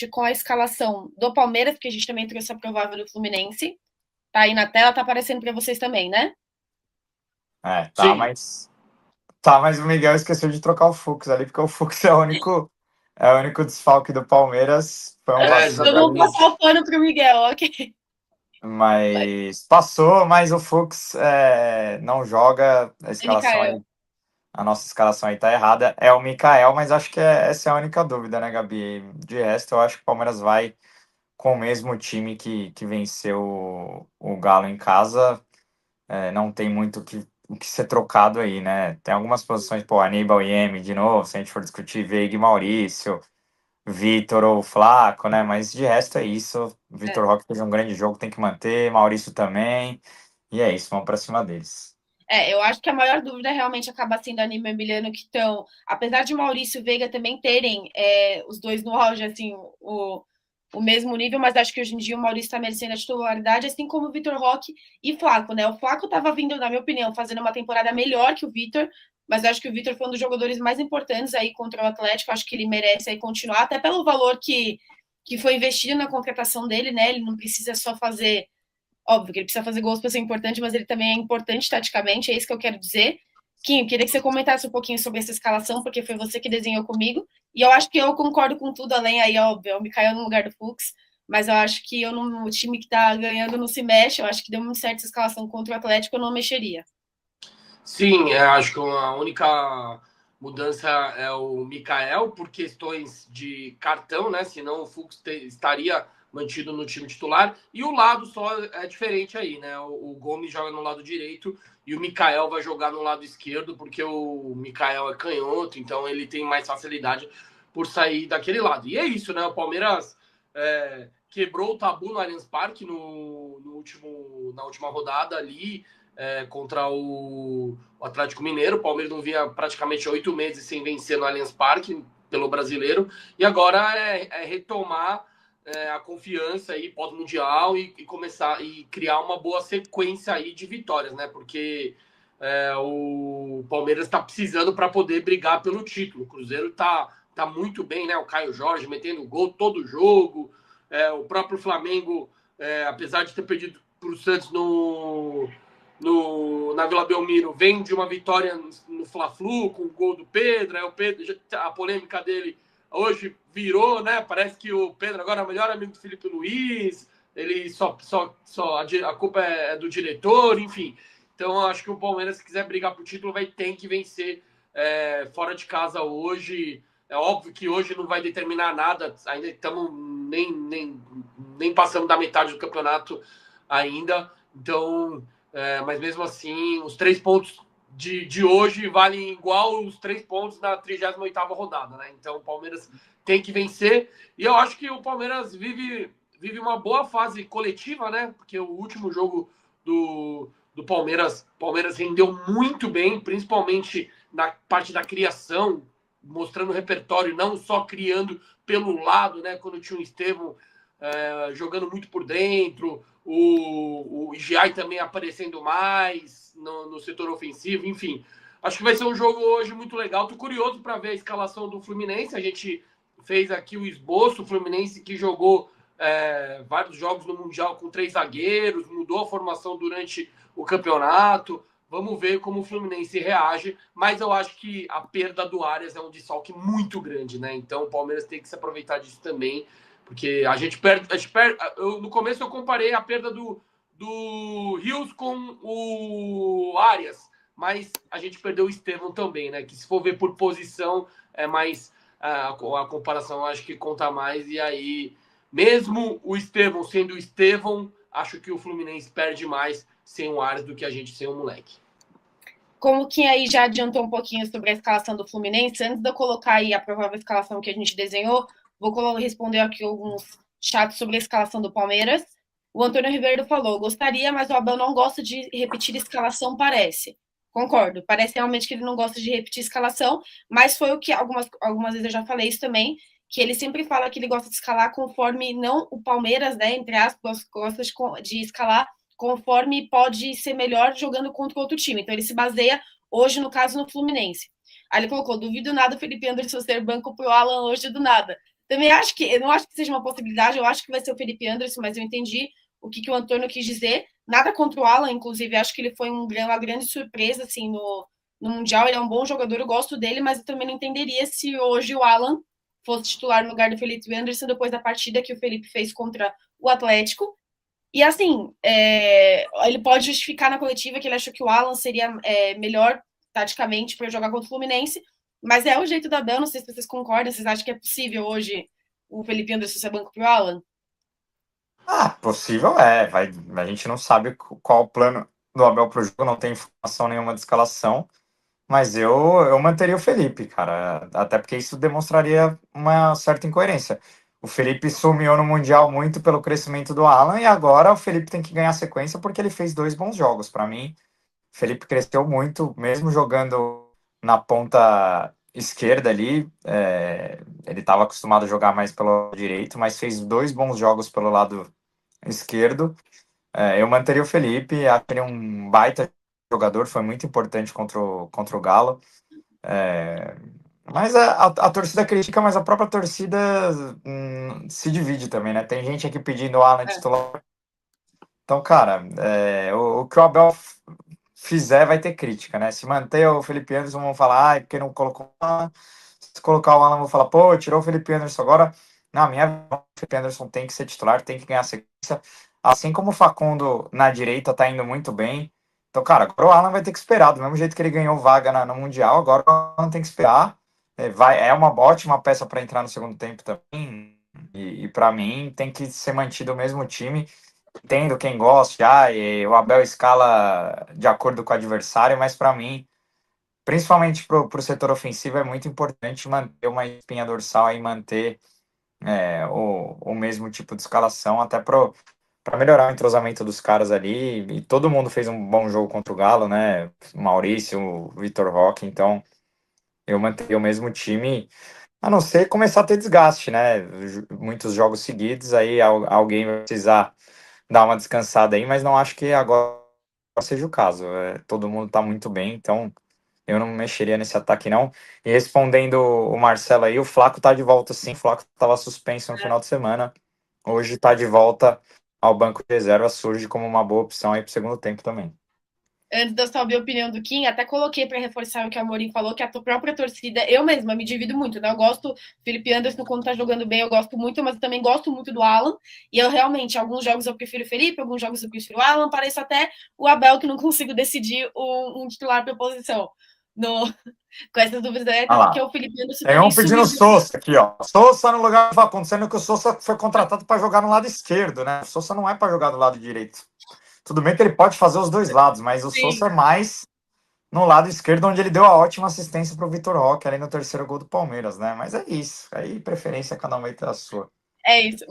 com a escalação do Palmeiras, porque a gente também trouxe a provável do Fluminense. Tá aí na tela, tá aparecendo para vocês também, né? Tá, Sim. mas o Miguel esqueceu de trocar o Fux ali, porque o Fux é o único desfalque do Palmeiras. Foi um vacilo Eu vou ali, passar o pano pro Miguel, ok? mas passou, mas o Fux não joga, É Mikael. a nossa escalação aí tá errada. É o Mikael, mas acho que essa é a única dúvida, né, Gabi? De resto, eu acho que o Palmeiras vai com o mesmo time que venceu o Galo em casa. Não tem muito o que ser trocado aí, né? Tem algumas posições, pô, Aníbal e M de novo, se a gente for discutir Veiga e Maurício, Vitor ou Flaco, né? Mas de resto é isso. Vitor Roque fez um grande jogo, tem que manter, Maurício também. E é isso, vamos pra cima deles. Eu acho que a maior dúvida realmente acaba sendo Aníbal e Emiliano, que estão, apesar de Maurício e Veiga também terem os dois no auge, assim, o mesmo nível, mas acho que hoje em dia o Maurício está merecendo a titularidade, assim como o Vitor Roque e Flaco, né? O Flaco estava vindo, na minha opinião, fazendo uma temporada melhor que o Vitor, mas eu acho que o Vitor foi um dos jogadores mais importantes aí contra o Atlético, acho que ele merece aí continuar, até pelo valor que foi investido na contratação dele, né? Ele não precisa só fazer. Óbvio que ele precisa fazer gols para ser importante, mas ele também é importante taticamente, é isso que eu quero dizer. Kim, queria que você comentasse um pouquinho sobre essa escalação, porque foi você que desenhou comigo. E eu acho que eu concordo com tudo, além aí, óbvio, eu me caiu no lugar do Fux, mas eu acho que o time que tá ganhando não se mexe, eu acho que deu muito certo essa escalação contra o Atlético, eu não mexeria. Sim, acho que a única mudança é o Mikael, por questões de cartão, né? Senão o Fux estaria mantido no time titular. E o lado só é diferente aí, né? O Gomes joga no lado direito e o Mikael vai jogar no lado esquerdo, porque o Mikael é canhoto, então ele tem mais facilidade por sair daquele lado. E é isso, né? O Palmeiras quebrou o tabu no Allianz Parque na última rodada ali contra o Atlético Mineiro. O Palmeiras não via praticamente 8 meses sem vencer no Allianz Parque pelo Brasileiro. E agora é retomar a confiança aí pós-mundial e começar e criar uma boa sequência aí de vitórias, né? Porque o Palmeiras está precisando para poder brigar pelo título. O Cruzeiro tá muito bem, né? O Caio Jorge metendo gol todo jogo. O próprio Flamengo, apesar de ter perdido para o Santos na Vila Belmiro, vem de uma vitória no Fla-Flu com o gol do Pedro. O Pedro, a polêmica dele hoje virou, né? Parece que o Pedro agora é o melhor amigo do Felipe Luiz. Ele a culpa é do diretor, enfim. Então, eu acho que o Palmeiras, se quiser brigar por título, tem que vencer fora de casa hoje. É óbvio que hoje não vai determinar nada, ainda estamos nem passando da metade do campeonato ainda. Então, mas mesmo assim, os 3 pontos de hoje valem igual os 3 pontos da 38ª rodada, né? Então o Palmeiras tem que vencer. E eu acho que o Palmeiras vive uma boa fase coletiva, né? Porque o último jogo do Palmeiras rendeu muito bem, principalmente na parte da criação, mostrando repertório, não só criando pelo lado, né? Quando tinha o Estevão jogando muito por dentro, o Giai também aparecendo mais no setor ofensivo, enfim. Acho que vai ser um jogo hoje muito legal. Tô curioso para ver a escalação do Fluminense. A gente fez aqui o esboço, o Fluminense que jogou vários jogos no Mundial com 3 zagueiros, mudou a formação durante o campeonato. Vamos ver como o Fluminense reage, mas eu acho que a perda do Arias é um desfalque muito grande, né? Então o Palmeiras tem que se aproveitar disso também, porque a gente perde. No começo eu comparei a perda do Rios com o Arias, mas a gente perdeu o Estevão também, né? Que se for ver por posição, é mais a comparação acho que conta mais. E aí, mesmo o Estevão sendo o Estevão, acho que o Fluminense perde mais sem o Arias do que a gente sem o moleque. Como que aí já adiantou um pouquinho sobre a escalação do Fluminense, antes de eu colocar aí a provável escalação que a gente desenhou, vou responder aqui alguns chats sobre a escalação do Palmeiras. O Antônio Ribeiro falou: gostaria, mas o Abel não gosta de repetir escalação, parece. Concordo, parece realmente que ele não gosta de repetir escalação, mas foi o que algumas vezes eu já falei isso também, que ele sempre fala que ele gosta de escalar conforme, não o Palmeiras, né, entre aspas, gosta de escalar conforme pode ser melhor jogando contra outro time. Então ele se baseia hoje, no caso, no Fluminense. Aí ele colocou: duvido nada o Felipe Anderson ser banco pro Alan hoje do nada. Também acho que, eu não acho que seja uma possibilidade, eu acho que vai ser o Felipe Anderson, mas eu entendi o que, que o Antônio quis dizer. Nada contra o Alan, inclusive, acho que ele foi uma grande surpresa, assim, no Mundial. Ele é um bom jogador, eu gosto dele, mas eu também não entenderia se hoje o Alan fosse titular no lugar do Felipe Anderson depois da partida que o Felipe fez contra o Atlético. E assim, ele pode justificar na coletiva que ele achou que o Alan seria melhor taticamente para jogar contra o Fluminense, mas é o jeito da Abel, não sei se vocês concordam, vocês acham que é possível hoje o Felipe Anderson ser banco pro Alan? Ah, possível é. A gente não sabe qual o plano do Abel pro jogo, não tem informação nenhuma de escalação. Mas eu manteria o Felipe, cara. Até porque isso demonstraria uma certa incoerência. O Felipe sumiu no Mundial muito pelo crescimento do Alan e agora o Felipe tem que ganhar sequência porque ele fez dois bons jogos. Para mim, o Felipe cresceu muito, mesmo jogando na ponta esquerda ali. Ele estava acostumado a jogar mais pelo lado direito, mas fez dois bons jogos pelo lado esquerdo. Eu manteria o Felipe, acho ele um baita jogador, foi muito importante contra o Galo. Mas a torcida critica, mas a própria torcida se divide também, né? Tem gente aqui pedindo o Alan É. titular. Então, cara, o que o Abel fizer vai ter crítica, né? Se manter o Felipe Anderson, vão falar, ai, porque não colocou o Alan. Se colocar o Alan, vão falar, pô, tirou o Felipe Anderson agora. Na minha visão, o Felipe Anderson tem que ser titular, tem que ganhar sequência. Assim como o Facundo na direita tá indo muito bem. Então, cara, agora o Alan vai ter que esperar. Do mesmo jeito que ele ganhou vaga no Mundial, agora o Alan tem que esperar. É uma ótima peça para entrar no segundo tempo também. E para mim tem que ser mantido o mesmo time. Entendo quem gosta, e o Abel escala de acordo com o adversário, mas para mim, principalmente para o setor ofensivo, é muito importante manter uma espinha dorsal e manter o mesmo tipo de escalação, até para melhorar o entrosamento dos caras ali. E todo mundo fez um bom jogo contra o Galo, né? O Maurício, o Vitor Roque, então eu manteria o mesmo time, a não ser começar a ter desgaste, né? Muitos jogos seguidos, aí alguém vai precisar dar uma descansada aí, mas não acho que agora seja o caso. Todo mundo tá muito bem, então eu não mexeria nesse ataque, não. E respondendo o Marcelo aí, o Flaco tá de volta sim. O Flaco tava suspenso no final de semana. Hoje tá de volta ao banco de reserva, surge como uma boa opção aí pro segundo tempo também. Antes de eu saber a opinião do Kim, até coloquei para reforçar o que a Amorim falou, que a própria torcida, eu mesma me divido muito, né? Eu gosto do Felipe Anderson quando tá jogando bem, eu gosto muito, mas eu também gosto muito do Alan. E eu realmente, alguns jogos eu prefiro o Felipe, alguns jogos eu prefiro o Alan. Pareço até o Abel que não consigo decidir um titular para posição. No, com essas dúvidas aí, até Olha porque lá. o Felipe Anderson Tem também um pedindo sumiu. Sousa aqui, ó. Sousa no lugar do Facundo, sendo que o Sousa foi contratado para jogar no lado esquerdo, né? O Sousa não é para jogar do lado direito. Tudo bem que ele pode fazer os dois lados, mas o Sousa Sim, é mais no lado esquerdo, onde ele deu a ótima assistência para o Vitor Roque ali no terceiro gol do Palmeiras, né? Mas é isso. Aí, preferência, cada um vai ter a sua. é isso.